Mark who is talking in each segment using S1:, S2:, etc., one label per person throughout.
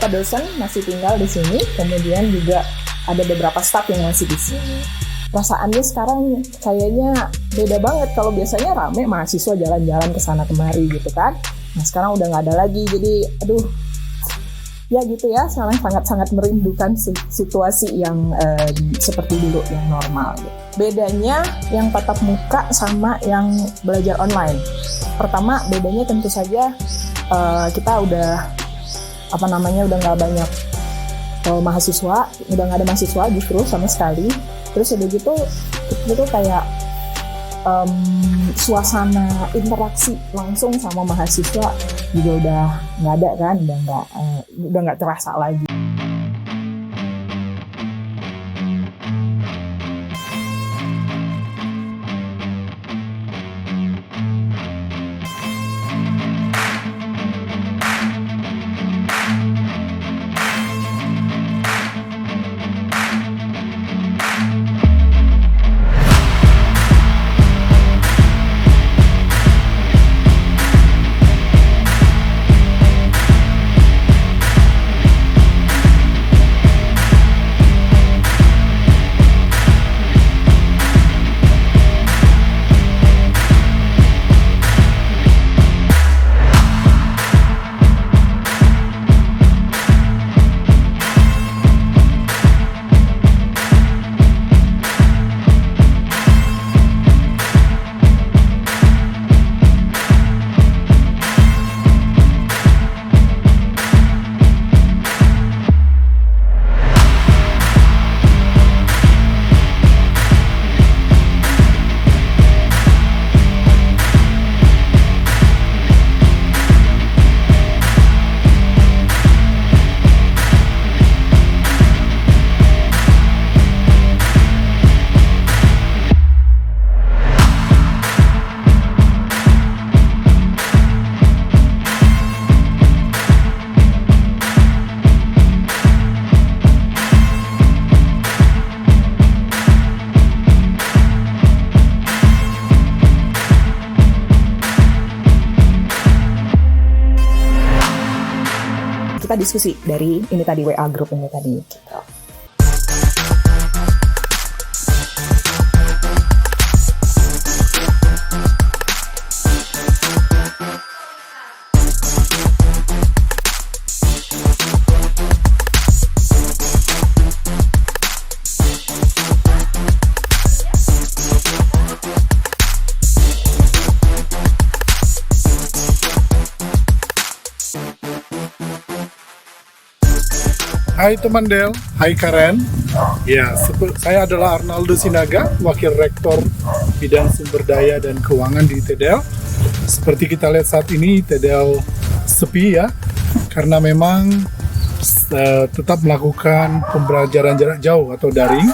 S1: beberapa dosen masih tinggal di sini, kemudian juga ada beberapa staf yang masih di sini. Perasaannya sekarang kayaknya beda banget. Kalau biasanya rame mahasiswa jalan-jalan ke sana kemari gitu kan. Nah sekarang udah nggak ada lagi, jadi aduh ya gitu ya, sangat merindukan situasi yang seperti dulu yang normal gitu. Bedanya yang tatap muka sama yang belajar online. Pertama bedanya tentu saja kita udah udah nggak banyak mahasiswa, udah nggak ada mahasiswa justru sama sekali. Terus udah gitu kayak suasana interaksi langsung sama mahasiswa juga udah nggak ada kan, udah nggak terasa lagi. Kita diskusi dari ini tadi, WA group ini tadi gitu.
S2: Hai teman Del, hai Karen. Ya, saya adalah Arnaldo Sinaga, Wakil Rektor Bidang Sumber Daya dan Keuangan di TEDEL. Seperti kita lihat saat ini, TEDEL sepi ya, karena memang tetap melakukan pembelajaran jarak jauh atau daring.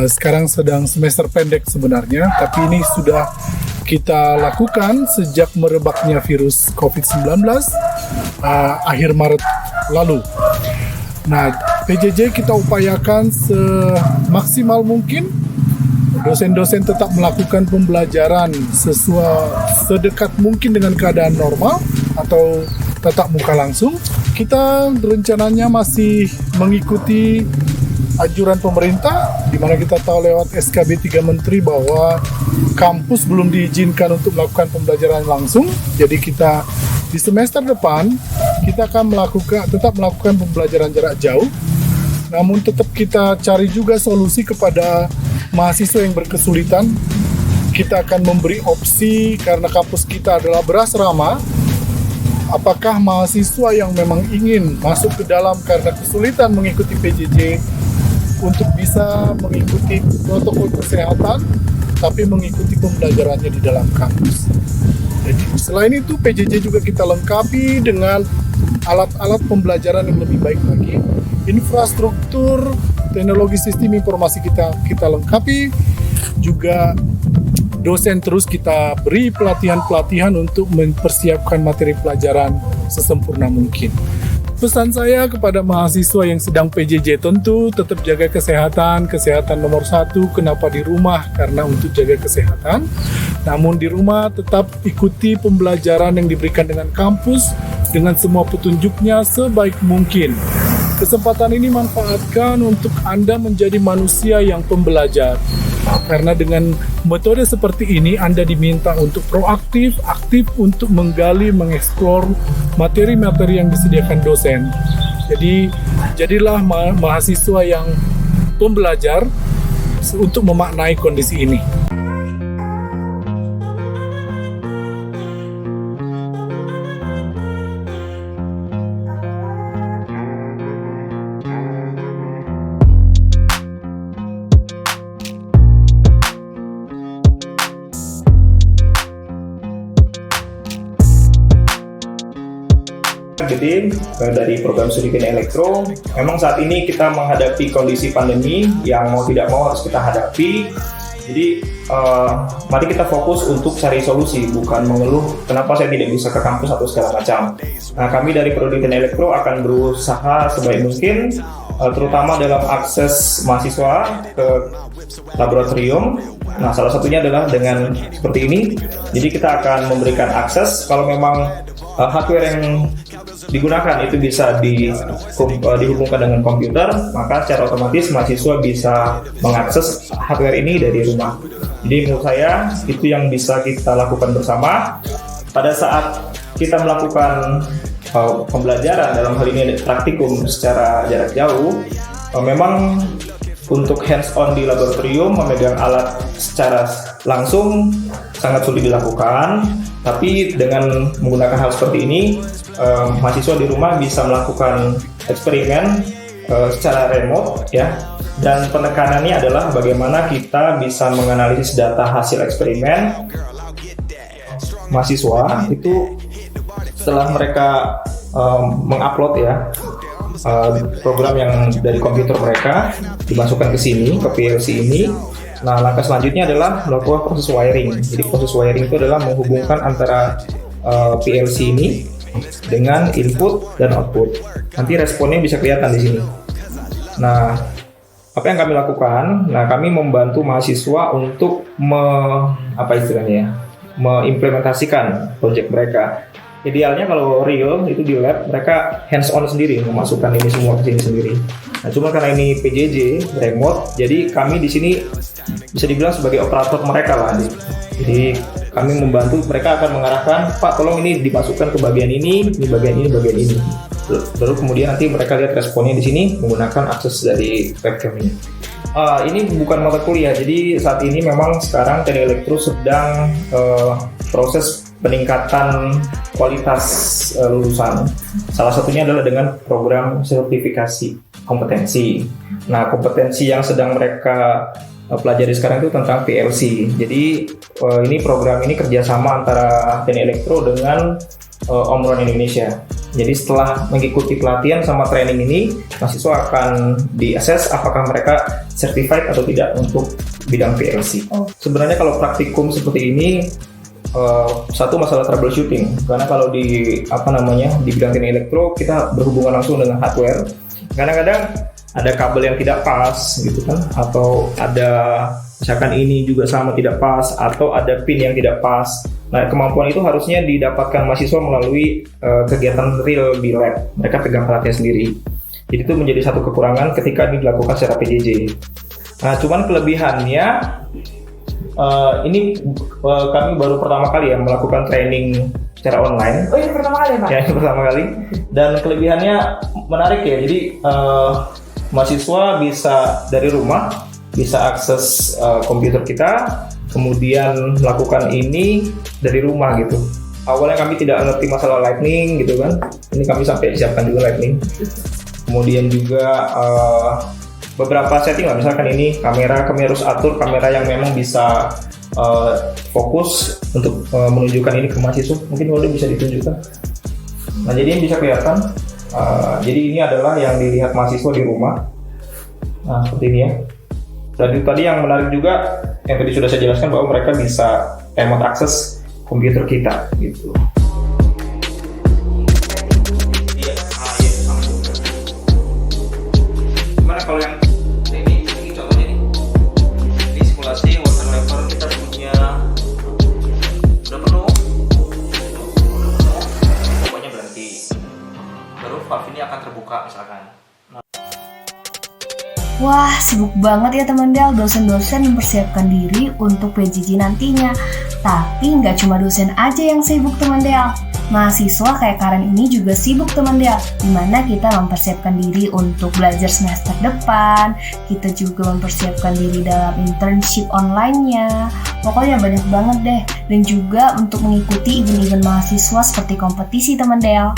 S2: Sekarang sedang semester pendek sebenarnya, tapi ini sudah kita lakukan sejak merebaknya virus COVID-19 akhir Maret lalu. Nah, PJJ kita upayakan semaksimal mungkin dosen-dosen tetap melakukan pembelajaran sedekat mungkin dengan keadaan normal atau tatap muka langsung. Kita rencananya masih mengikuti anjuran pemerintah, di mana kita tahu lewat SKB 3 Menteri bahwa kampus belum diizinkan untuk melakukan pembelajaran langsung. Jadi kita di semester depan kita akan tetap melakukan pembelajaran jarak jauh, namun tetap kita cari juga solusi kepada mahasiswa yang berkesulitan. Kita akan memberi opsi karena kampus kita adalah berasrama. Apakah mahasiswa yang memang ingin masuk ke dalam karena kesulitan mengikuti PJJ untuk bisa mengikuti protokol kesehatan tapi mengikuti pembelajarannya di dalam kampus. Jadi selain itu PJJ juga kita lengkapi dengan alat-alat pembelajaran yang lebih baik lagi. Infrastruktur teknologi sistem informasi kita lengkapi. Juga dosen terus kita beri pelatihan-pelatihan untuk mempersiapkan materi pelajaran sesempurna mungkin. Pesan saya kepada mahasiswa yang sedang PJJ tentu tetap jaga kesehatan nomor 1. Kenapa di rumah? Karena untuk jaga kesehatan. Namun di rumah tetap ikuti pembelajaran yang diberikan dengan kampus, dengan semua petunjuknya sebaik mungkin. Kesempatan ini manfaatkan untuk Anda menjadi manusia yang pembelajar. Karena dengan metode seperti ini Anda diminta untuk proaktif, aktif untuk menggali, mengeksplor materi-materi yang disediakan dosen. Jadi, jadilah mahasiswa yang pembelajar untuk memaknai kondisi ini.
S3: Gede dari program studi teknik elektro. Memang saat ini kita menghadapi kondisi pandemi yang mau tidak mau harus kita hadapi. Jadi mari kita fokus untuk cari solusi, bukan mengeluh kenapa saya tidak bisa ke kampus atau segala macam. Nah, kami dari prodi teknik elektro akan berusaha sebaik mungkin, terutama dalam akses mahasiswa ke laboratorium. Nah, salah satunya adalah dengan seperti ini. Jadi kita akan memberikan akses kalau memang hardware yang digunakan itu bisa dihubungkan dengan komputer, maka secara otomatis mahasiswa bisa mengakses hardware ini dari rumah. Jadi menurut saya itu yang bisa kita lakukan bersama. Pada saat kita melakukan pembelajaran, dalam hal ini praktikum secara jarak jauh, memang untuk hands-on di laboratorium memegang alat secara langsung sangat sulit dilakukan. Tapi dengan menggunakan hal seperti ini, mahasiswa di rumah bisa melakukan eksperimen secara remote, ya. Dan penekanannya adalah bagaimana kita bisa menganalisis data hasil eksperimen mahasiswa itu setelah mereka mengupload, ya, program yang dari komputer mereka dimasukkan ke sini, ke PLC ini. Nah, langkah selanjutnya adalah melakukan proses wiring. Jadi proses wiring itu adalah menghubungkan antara PLC ini dengan input dan output. Nanti responnya bisa kelihatan di sini. Nah, apa yang kami lakukan? Nah, kami membantu mahasiswa untuk mengimplementasikan proyek mereka. Idealnya kalau real itu di lab, mereka hands on sendiri memasukkan ini semua ke sini sendiri. Nah, cuma karena ini PJJ remote, jadi kami di sini bisa dibilang sebagai operator mereka lah. Jadi kami membantu, mereka akan mengarahkan, Pak, tolong ini dimasukkan ke bagian ini bagian ini. Lalu kemudian nanti mereka lihat responnya di sini menggunakan akses dari webcam ini. Ini bukan mata kuliah, jadi saat ini memang sekarang teknik elektro sedang proses peningkatan kualitas lulusan. Salah satunya adalah dengan program sertifikasi kompetensi. Nah, kompetensi yang sedang mereka pelajari sekarang itu tentang PLC. Jadi ini program ini kerjasama antara teknik elektro dengan Omron Indonesia. Jadi setelah mengikuti pelatihan sama training ini, mahasiswa akan di-assess apakah mereka certified atau tidak untuk bidang PLC. Sebenarnya kalau praktikum seperti ini, satu masalah troubleshooting, karena kalau di bidang teknik elektro kita berhubungan langsung dengan hardware. Kadang-kadang ada kabel yang tidak pas gitu kan, atau ada misalkan ini juga sama tidak pas, atau ada pin yang tidak pas. Nah, kemampuan itu harusnya didapatkan mahasiswa melalui kegiatan real di lab. Mereka pegang alatnya sendiri. Jadi itu menjadi satu kekurangan ketika ini dilakukan secara PJJ. Nah, cuman kelebihannya ini kami baru pertama kali ya melakukan training secara online.
S1: Oh, ini pertama kali, Pak?
S3: Ya, ini pertama kali. Dan kelebihannya menarik ya. Jadi mahasiswa bisa dari rumah, bisa akses komputer kita, kemudian melakukan ini dari rumah gitu. Awalnya kami tidak ngerti masalah lightning gitu kan. Ini kami sampai siapkan juga lightning. Kemudian juga beberapa setting lah, misalkan ini kamera, kami harus atur kamera yang memang bisa fokus untuk menunjukkan ini ke mahasiswa. Mungkin boleh bisa ditunjukkan. Nah, jadi ini bisa kelihatan. Jadi ini adalah yang dilihat mahasiswa di rumah. Nah, seperti ini ya. Dan tadi yang menarik juga, yang tadi sudah saya jelaskan bahwa mereka bisa remote akses komputer kita gitu. Gimana kalau yang ini contohnya nih, di simulasi water level kita punya udah penuh, pokoknya berhenti.
S4: Wah, sibuk banget ya teman Del, dosen-dosen mempersiapkan diri untuk PJJ nantinya. Tapi nggak cuma dosen aja yang sibuk teman Del. Mahasiswa kayak Karen ini juga sibuk teman Del, dimana kita mempersiapkan diri untuk belajar semester depan, kita juga mempersiapkan diri dalam internship online-nya. Pokoknya banyak banget deh, dan juga untuk mengikuti event-event mahasiswa seperti kompetisi teman Del.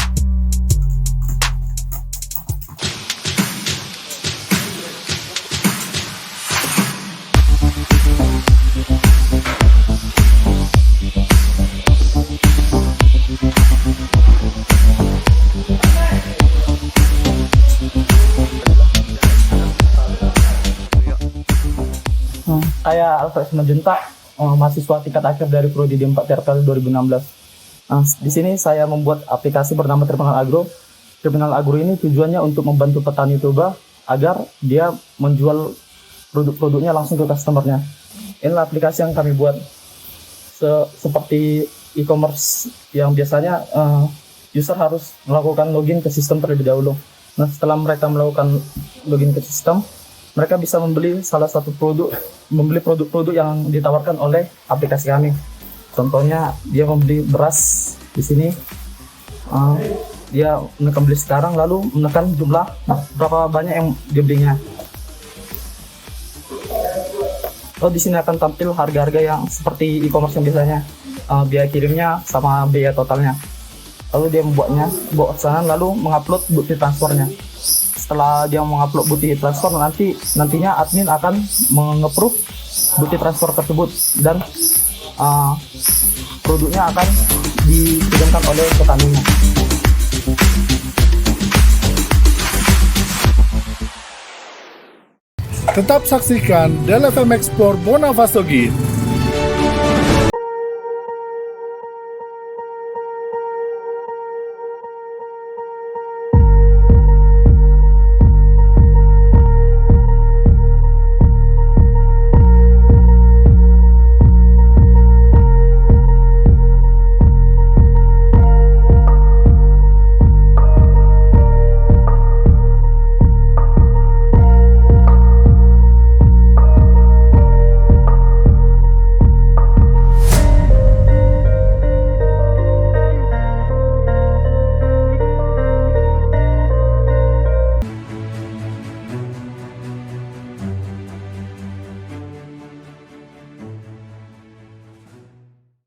S5: Saya Alfred Simanjuntak, mahasiswa tingkat akhir dari Prodi D4 TRPL 2016. Di sini saya membuat aplikasi bernama Terminal Agro. Terminal Agro ini tujuannya untuk membantu petani Toba agar dia menjual produk-produknya langsung ke customernya. Inilah aplikasi yang kami buat. Seperti e-commerce yang biasanya user harus melakukan login ke sistem terlebih dahulu. Nah, setelah mereka melakukan login ke sistem, mereka bisa membeli produk-produk yang ditawarkan oleh aplikasi kami. Contohnya dia membeli beras di sini, dia menekan beli sekarang lalu menekan jumlah berapa banyak yang dia belinya. Di sini akan tampil harga-harga yang seperti e-commerce yang biasanya, biaya kirimnya sama biaya totalnya. Lalu dia bawa ke sana lalu mengupload bukti transfernya. Setelah dia mengupload bukti transfer, nantinya admin akan menge-approve bukti transfer tersebut dan produknya akan dikirimkan oleh petaninya.
S2: Tetap saksikan Del FM Explore Bonavasogi